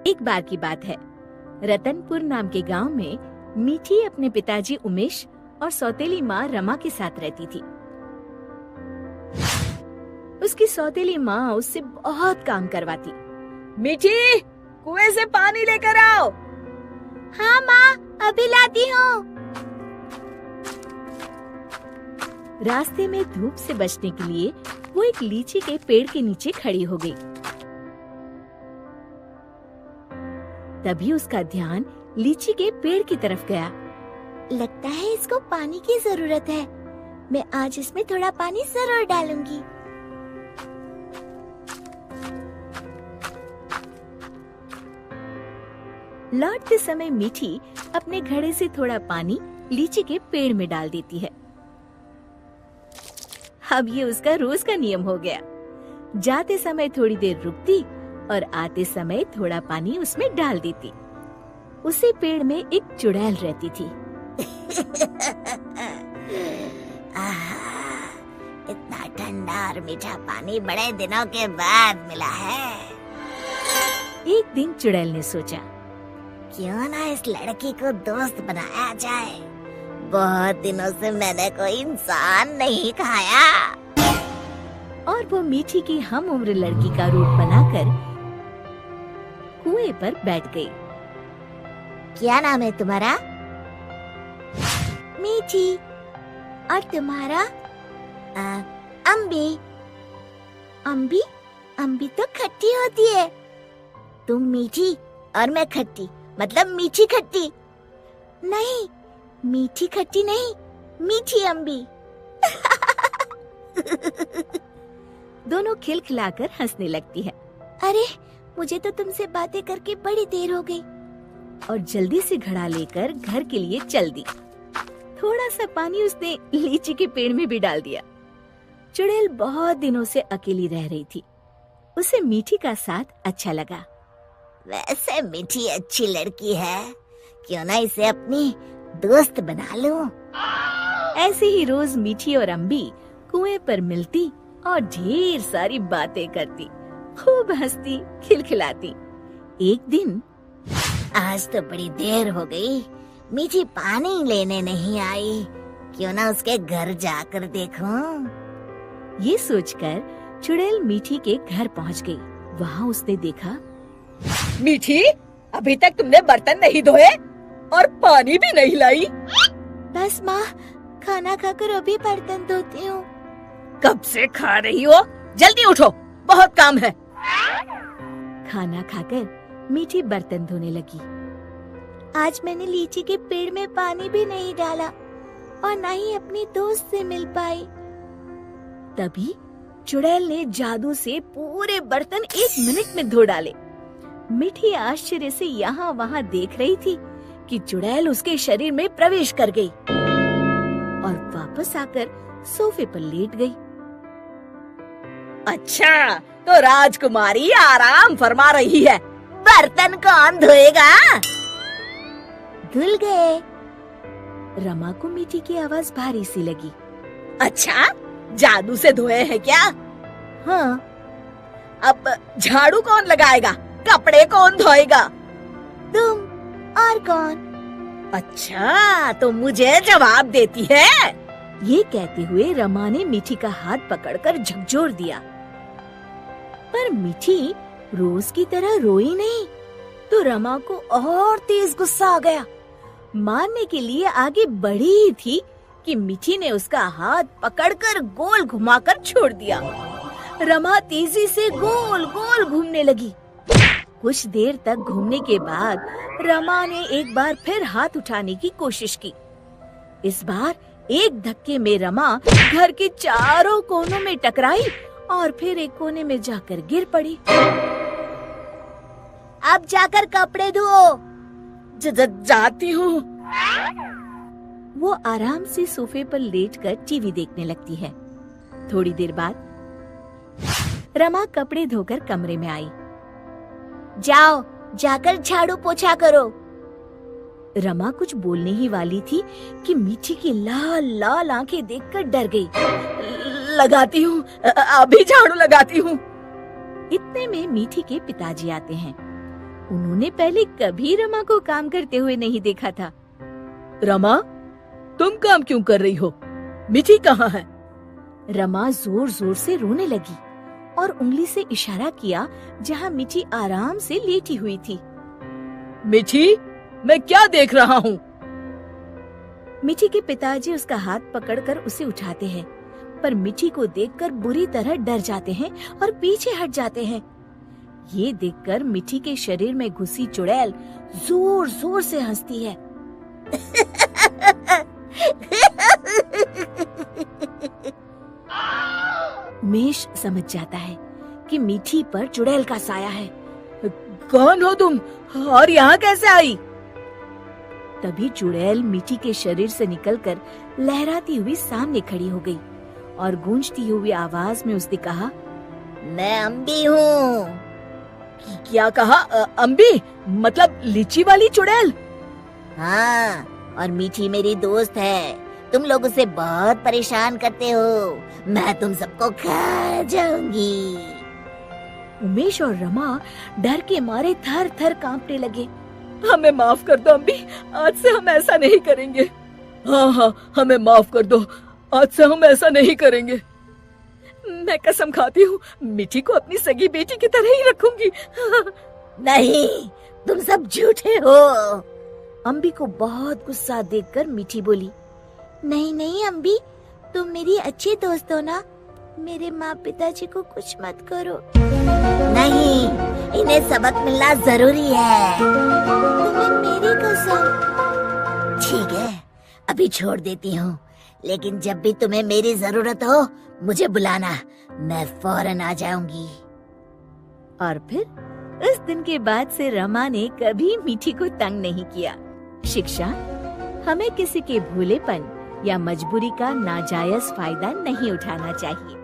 एक बार की बात है, रतनपुर नाम के गांव में मीठी अपने पिताजी उमेश और सौतेली माँ रमा के साथ रहती थी। उसकी सौतेली माँ उससे बहुत काम करवाती। मीठी, कुएं से पानी लेकर आओ। हाँ माँ, अभी लाती हूँ। रास्ते में धूप से बचने के लिए वो एक लीची के पेड़ के नीचे खड़ी हो गई। तभी उसका ध्यान लीची के पेड़ की तरफ गया। लगता है इसको पानी की जरूरत है। मैं आज इसमें थोड़ा पानी जरूर डालूंगी। लौटते समय मीठी अपने घड़े से थोड़ा पानी लीची के पेड़ में डाल देती है। अब ये उसका रोज का नियम हो गया। जाते समय थोड़ी देर रुकती और आते समय थोड़ा पानी उसमें डाल देती। उसी पेड़ में एक चुड़ैल रहती थी। इतना ठंडा और मीठा पानी बड़े दिनों के बाद मिला है। एक दिन चुड़ैल ने सोचा, क्यों ना इस लड़की को दोस्त बनाया जाए। बहुत दिनों से मैंने कोई इंसान नहीं खाया। और वो मीठी की हम उम्र लड़की का रूप बनाकर कुएं पर बैठ गई। क्या नाम है तुम्हारा? मीठी। और तुम्हारा? अम्बी। अम्बी? अम्बी तो खट्टी होती है। तुम मीठी और मैं खट्टी, मतलब मीठी खट्टी। नहीं, मीठी खट्टी नहीं, मीठी अम्बी। दोनों खिलखिलाकर हंसने लगती है। अरे, मुझे तो तुमसे बातें करके बड़ी देर हो गई। और जल्दी से घड़ा लेकर घर के लिए चल दी। थोड़ा सा पानी उसने लीची के पेड़ में भी डाल दिया। चुड़ैल बहुत दिनों से अकेली रह रही थी। उसे मीठी का साथ अच्छा लगा। वैसे मीठी अच्छी लड़की है, क्यों ना इसे अपनी दोस्त बना लूं। ऐसे ही रोज मीठी और अम्बी कुएं पर मिलती और ढेर सारी बातें करती, खूब हंसती, खिलखिलाती। एक दिन, आज तो बड़ी देर हो गई, मीठी पानी लेने नहीं आई। क्यों ना उसके घर जाकर देखूं। ये सोचकर चुड़ैल मीठी के घर पहुंच गई। वहाँ उसने देखा, मीठी, अभी तक तुमने बर्तन नहीं धोए और पानी भी नहीं लाई। बस माँ, खाना खाकर अभी बर्तन धोती हूँ। कब से खा रही हो? जल्दी उठो, बहुत काम है। खाना खाकर मीठी बर्तन धोने लगी। आज मैंने लीची के पेड़ में पानी भी नहीं डाला और न ही अपनी दोस्त से मिल पाई। तभी चुड़ैल ने जादू से पूरे बर्तन 1 मिनट में धो डाले। मीठी आश्चर्य से यहाँ वहाँ देख रही थी कि चुड़ैल उसके शरीर में प्रवेश कर गई और वापस आकर सोफे पर लेट गई। अच्छा, तो राजकुमारी आराम फरमा रही है। बर्तन कौन धोएगा? धुल गए। रमा को मीठी की आवाज भारी सी लगी। अच्छा, जादू से धोए हैं क्या? हाँ। अब झाड़ू कौन लगाएगा? कपड़े कौन धोएगा? तुम। और कौन? अच्छा, तो मुझे जवाब देती है। ये कहते हुए रमा ने मीठी का हाथ पकड़कर झकझोर दिया। पर मीठी रोज की तरह रोई नहीं, तो रमा को और तेज गुस्सा आ गया। मारने के लिए आगे बढ़ी ही थी कि मीठी ने उसका हाथ पकड़कर गोल घुमाकर छोड़ दिया। रमा तेजी से गोल गोल घूमने लगी। कुछ देर तक घूमने के बाद रमा ने एक बार फिर हाथ उठाने की कोशिश की। इस बार एक धक्के में रमा घर के चारों कोनों में टकराई और फिर एक कोने में जाकर गिर पड़ी। अब जाकर कपड़े धो। जाती हूँ। वो आराम से सोफे पर लेटकर टीवी देखने लगती है। थोड़ी देर बाद रमा कपड़े धोकर कमरे में आई। जाओ, जाकर झाड़ू पोछा करो। रमा कुछ बोलने ही वाली थी कि मीठी की लाल लाल आंखें देखकर डर गई। लगाती हूँ, अभी झाड़ू लगाती हूँ। इतने में मीठी के पिताजी आते हैं। उन्होंने पहले कभी रमा को काम करते हुए नहीं देखा था। रमा, तुम काम क्यों कर रही हो? मीठी कहाँ है? रमा जोर जोर से रोने लगी और उंगली से इशारा किया जहाँ मीठी आराम से लेटी हुई थी। मीठी, मैं क्या देख रहा हूँ? मीठी के पिताजी उसका हाथ पकड़कर उसे उठाते हैं, पर मीठी को देखकर बुरी तरह डर जाते हैं और पीछे हट जाते हैं। ये देखकर मीठी के शरीर में घुसी चुड़ैल जोर जोर से हंसती है। उमेश समझ जाता है कि मीठी पर चुड़ैल का साया है। कौन हो तुम और यहाँ कैसे आई? तभी चुड़ैल मीठी के शरीर से निकलकर लहराती हुई सामने खड़ी हो गई और गूंजती हुई आवाज में उसने कहा, मैं अम्बी हूँ। क्या कहा? अम्बी मतलब लीची वाली चुड़ैल? हाँ, और मीठी मेरी दोस्त है। तुम लोग उसे बहुत परेशान करते हो। मैं तुम सबको खा जाऊंगी। उमेश और रमा डर के मारे थर थर कांपने लगे। हमें माफ कर दो अम्बी, आज से हम ऐसा नहीं करेंगे। हाँ हाँ, हमें माफ कर दो, आज से हम ऐसा नहीं करेंगे। मैं कसम खाती हूँ, मीठी को अपनी सगी बेटी की तरह ही रखूंगी। नहीं, तुम सब झूठे हो। अम्बी को बहुत गुस्सा देखकर मीठी बोली, नहीं नहीं अम्बी, तुम मेरी अच्छी दोस्त हो ना। मेरे माँ पिताजी को कुछ मत करो। नहीं, इन्हें सबक मिलना जरूरी है। तुम्हें मेरी कसम। ठीक है, अभी छोड़ देती हूँ, लेकिन जब भी तुम्हें मेरी जरूरत हो मुझे बुलाना, मैं फौरन आ जाऊंगी। और फिर उस दिन के बाद से रमा ने कभी मीठी को तंग नहीं किया। शिक्षा: हमें किसी के भोलेपन या मजबूरी का नाजायज फायदा नहीं उठाना चाहिए।